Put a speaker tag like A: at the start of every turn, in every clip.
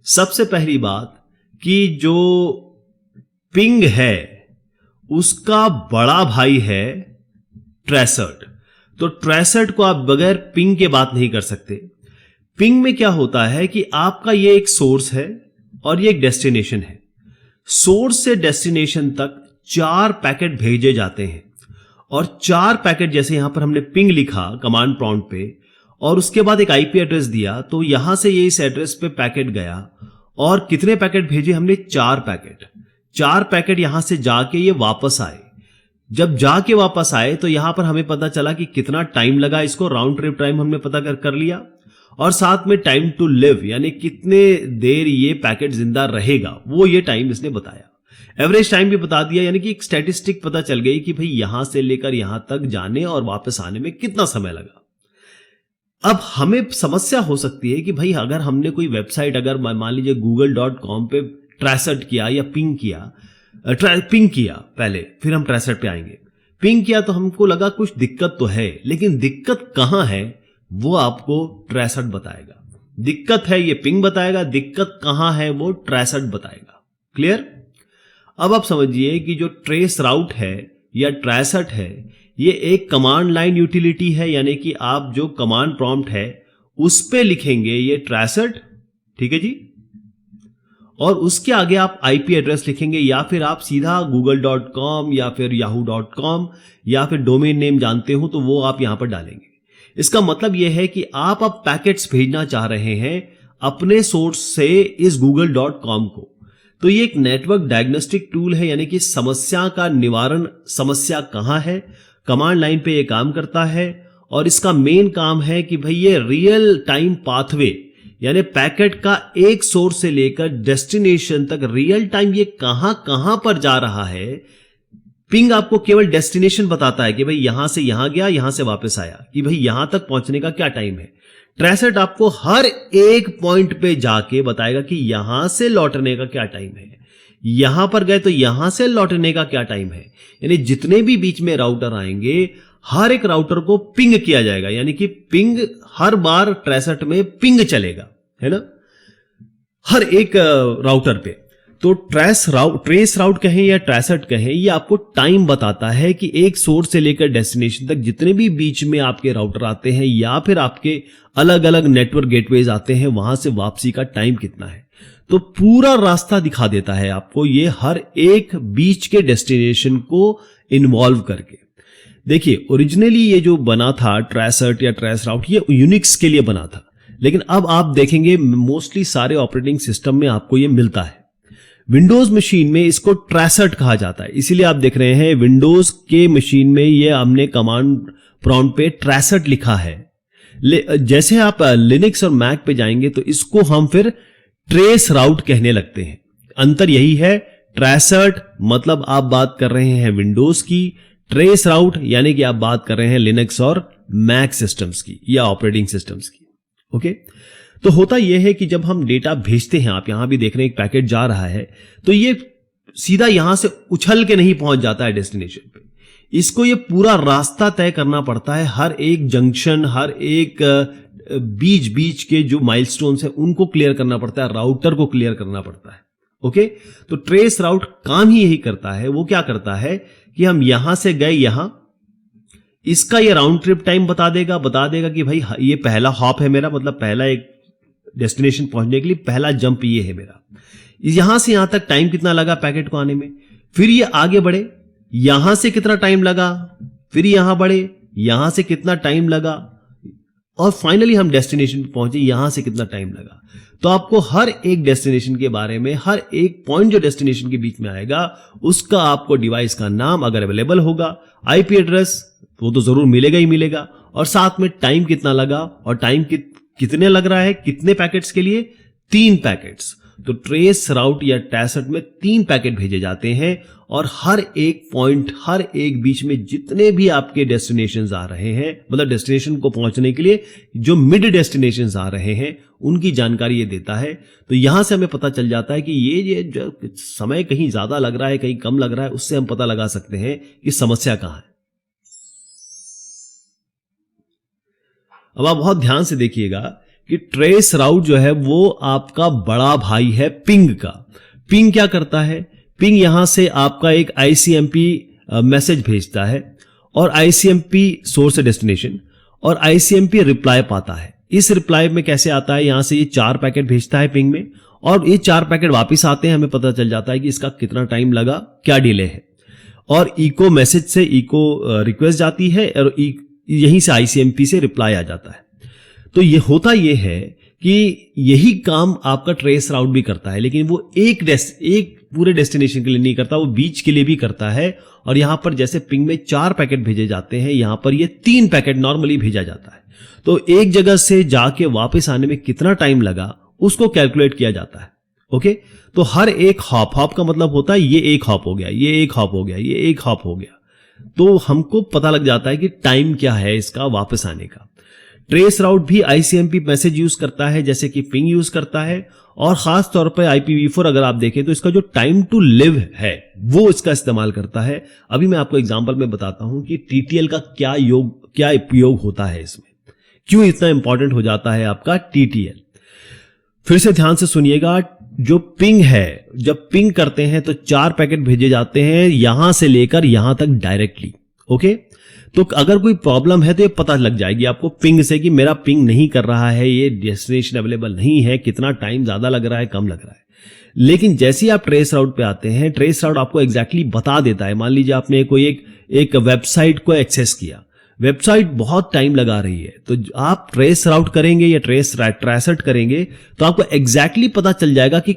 A: सबसे पहली बात कि जो पिंग है उसका बड़ा भाई है ट्रेसर्ट। तो ट्रेसर्ट को आप बगैर पिंग के बात नहीं कर सकते। पिंग में क्या होता है कि आपका ये एक सोर्स है और ये एक डेस्टिनेशन है। सोर्स से डेस्टिनेशन तक 4 पैकेट भेजे जाते हैं और 4 पैकेट, जैसे यहां पर हमने पिंग लिखा कमांड प्रॉम्प्ट पे और उसके बाद एक आईपी एड्रेस दिया, तो यहां से ये इस एड्रेस पे पैकेट गया और कितने पैकेट भेजे हमने? 4 पैकेट। 4 पैकेट यहां से जाके ये वापस आए। जब जाके वापस आए तो यहां पर हमें पता चला कि कितना टाइम लगा इसको, राउंड ट्रिप टाइम हमने पता कर लिया और साथ में टाइम टू लिव यानी कितने देर ये पैकेट जिंदा रहेगा वो ये टाइम इसने बताया। एवरेज टाइम भी बता दिया, यानी कि एक स्टैटिस्टिक पता चल गई कि भाई यहां से लेकर यहां तक जाने और वापस आने में कितना समय लगा। अब हमें समस्या हो सकती है कि भाई अगर हमने कोई वेबसाइट, अगर मान लीजिए google.com पे ट्रेसर्ट किया या पिंग किया पहले, फिर हम ट्रेसर्ट पे आएंगे। पिंग किया तो हमको लगा कुछ दिक्कत तो है, लेकिन दिक्कत कहां है वो आपको ट्रेसर्ट बताएगा। दिक्कत है ये पिंग बताएगा, दिक्कत कहां है वो ट्रेसर्ट बताएगा। क्लियर? अब आप समझिए कि जो ट्रेस राउट है या ट्रेसर्ट है ये एक कमांड लाइन यूटिलिटी है, यानी कि आप जो कमांड प्रॉम्प्ट है उस पे लिखेंगे ये ट्रेसर्ट, ठीक है जी, और उसके आगे आप आईपी एड्रेस लिखेंगे या फिर आप सीधा google.com या फिर yahoo.com या फिर डोमेन नेम जानते हो तो वो आप यहां पर डालेंगे। इसका मतलब यह है कि आप अब पैकेट्स भेजना चाह रहे हैं अपने सोर्स से इस google.com को। तो ये एक नेटवर्क डायग्नोस्टिक टूल है, यानी कि समस्या का निवारण, समस्या कहां है, कमांड लाइन पे ये काम करता है और इसका मेन काम है कि भाई ये रियल टाइम पाथवे यानी पैकेट का एक सोर्स से लेकर डेस्टिनेशन तक रियल टाइम ये कहां पर जा रहा है। पिंग आपको केवल डेस्टिनेशन बताता है कि भाई यहां से यहां गया, यहां से वापस आया, कि भाई यहां तक पहुंचने का क्या टाइम है। ट्रेसर्ट आपको हर एक पॉइंट पे जाके बताएगा कि यहां से लौटने का क्या टाइम है, यहां पर गए तो यहां से लौटने का क्या टाइम है। यानी जितने भी बीच में राउटर आएंगे हर एक राउटर को पिंग किया जाएगा, यानी कि पिंग हर बार ट्रेसर्ट में पिंग चलेगा, है ना, हर एक राउटर पे। तो ट्रेस राउट कहें या ट्रेसर्ट कहें, ये आपको टाइम बताता है कि एक सोर्स से लेकर डेस्टिनेशन तक जितने भी बीच में आपके राउटर आते हैं या फिर आपके अलग अलग नेटवर्क गेटवेज आते हैं वहां से वापसी का टाइम कितना है। तो पूरा रास्ता दिखा देता है आपको ये हर एक बीच के डेस्टिनेशन को इन्वॉल्व करके। देखिए ओरिजिनली ये जो बना था ट्रेसर्ट या ट्रेस राउट ये यूनिक्स के लिए बना था, लेकिन अब आप देखेंगे मोस्टली सारे ऑपरेटिंग सिस्टम में आपको ये मिलता है। विंडोज मशीन में इसको ट्रेसर्ट कहा जाता है, इसीलिए आप देख रहे हैं विंडोज के मशीन में ये हमने कमांड प्रॉम्प्ट पे ट्रेसर्ट लिखा है। जैसे आप लिनक्स और मैक पे जाएंगे तो इसको हम फिर ट्रेस राउट कहने लगते हैं। अंतर यही है, ट्रेसर्ट मतलब आप बात कर रहे हैं विंडोज की, ट्रेस राउट यानी कि आप बात कर रहे हैं लिनक्स और मैक सिस्टम्स की या ऑपरेटिंग सिस्टम्स की। ओके, तो होता यह है कि जब हम डेटा भेजते हैं, आप यहां भी देख रहे हैं एक पैकेट जा रहा है, तो ये सीधा यहां से उछल के नहीं पहुंच जाता है डेस्टिनेशन पे। इसको ये पूरा रास्ता तय करना पड़ता है, हर एक जंक्शन, हर एक बीच के जो माइलस्टोन्स है उनको क्लियर करना पड़ता है, राउटर को क्लियर करना पड़ता है। ओके, तो ट्रेस राउट काम ही यही करता है। वो क्या करता है कि हम यहां से गए यहां, इसका ये राउंड ट्रिप टाइम बता देगा कि भाई ये पहला हॉप है मेरा, मतलब पहला एक डेस्टिनेशन पहुंचने के लिए पहला जंप ये है मेरा, यहां से यहां तक टाइम कितना लगा पैकेट को आने में, फिर ये आगे बढ़े, यहां से कितना टाइम लगा, फिर यहां बढ़े, यहां से कितना टाइम लगा, और फाइनली हम डेस्टिनेशन पे पहुंचे, यहां से कितना टाइम लगा। तो आपको हर एक डेस्टिनेशन के बारे में, हर एक पॉइंट जो डेस्टिनेशन के बीच में आएगा उसका आपको डिवाइस का नाम अगर अवेलेबल होगा, आईपी एड्रेस वो तो जरूर मिलेगा ही मिलेगा, और साथ में टाइम कितना लगा और टाइम कितने लग रहा है, कितने पैकेट्स के लिए, 3 पैकेट्स। तो ट्रेस राउट या ट्रेसर्ट में 3 पैकेट भेजे जाते हैं और हर एक पॉइंट, हर एक बीच में जितने भी आपके डेस्टिनेशंस आ रहे हैं, मतलब डेस्टिनेशन को पहुंचने के लिए जो मिड डेस्टिनेशंस आ रहे हैं उनकी जानकारी ये देता है। तो यहां से हमें पता चल जाता है कि ये जो समय कहीं ज्यादा लग रहा है, कहीं कम लग रहा है, उससे हम पता लगा सकते हैं कि समस्या कहां है। अब आप बहुत ध्यान से देखिएगा कि ट्रेस राउट जो है वो आपका बड़ा भाई है पिंग का। पिंग क्या करता है, पिंग यहां से आपका एक ICMP मैसेज भेजता है और ICMP सोर्स डेस्टिनेशन और ICMP रिप्लाई पाता है। इस रिप्लाई में कैसे आता है, यहां से ये 4 पैकेट भेजता है पिंग में और ये 4 पैकेट वापस आते हैं, हमें पता चल जाता है कि इसका कितना टाइम लगा, क्या डिले है, और इको मैसेज से इको रिक्वेस्ट जाती है और यहीं से ICMP से रिप्लाई आ जाता है। तो ये होता ये है कि यही काम आपका ट्रेस राउट भी करता है, लेकिन वो एक पूरे डेस्टिनेशन के लिए नहीं करता, वो बीच के लिए भी करता है। और यहां पर जैसे पिंग में 4 पैकेट भेजे जाते हैं, यहां पर ये 3 पैकेट नॉर्मली भेजा जाता है। तो एक जगह से जाके वापस आने में कितना टाइम लगा उसको कैलकुलेट किया जाता है। ओके, तो हर एक हॉप का मतलब होता है ये एक हॉप हो गया, ये एक हॉप हो गया, ये एक हॉप हो गया, तो हमको पता लग जाता है कि टाइम क्या है इसका वापस आने का। ट्रेस राउट भी ICMP मैसेज यूज करता है जैसे कि पिंग यूज करता है, और खास तौर पर IPv4 अगर आप देखें तो इसका जो टाइम टू लिव है वो इसका इस्तेमाल करता है। अभी मैं आपको एग्जांपल में बताता हूं कि TTL का क्या उपयोग होता है, इसमें क्यों इतना इंपॉर्टेंट हो जाता है आपका TTL। फिर से ध्यान से सुनिएगा, जो पिंग है, जब पिंग करते हैं तो 4 पैकेट भेजे जाते हैं यहां से लेकर यहां तक डायरेक्टली। ओके, तो अगर कोई प्रॉब्लम है तो ये पता लग जाएगी आपको पिंग से कि मेरा पिंग नहीं कर रहा है, ये डेस्टिनेशन अवेलेबल नहीं है, कितना टाइम ज्यादा लग रहा है, कम लग रहा है। लेकिन जैसे ही आप ट्रेस राउट पे आते हैं, ट्रेस राउट आपको एग्जैक्टली बता देता है। मान लीजिए आपने कोई एक वेबसाइट को एक्सेस किया, वेबसाइट बहुत टाइम लगा रही है, तो आप ट्रेस राउट करेंगे या ट्रेसर्ट करेंगे तो आपको एग्जैक्टली पता चल जाएगा कि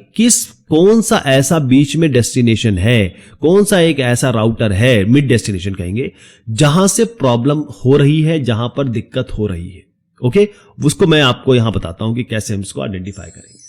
A: कौन सा ऐसा बीच में डेस्टिनेशन है, कौन सा एक ऐसा राउटर है, मिड डेस्टिनेशन कहेंगे, जहां से प्रॉब्लम हो रही है, जहां पर दिक्कत हो रही है। ओके, उसको मैं आपको यहां बताता हूं कि कैसे हम इसको आइडेंटिफाई करेंगे।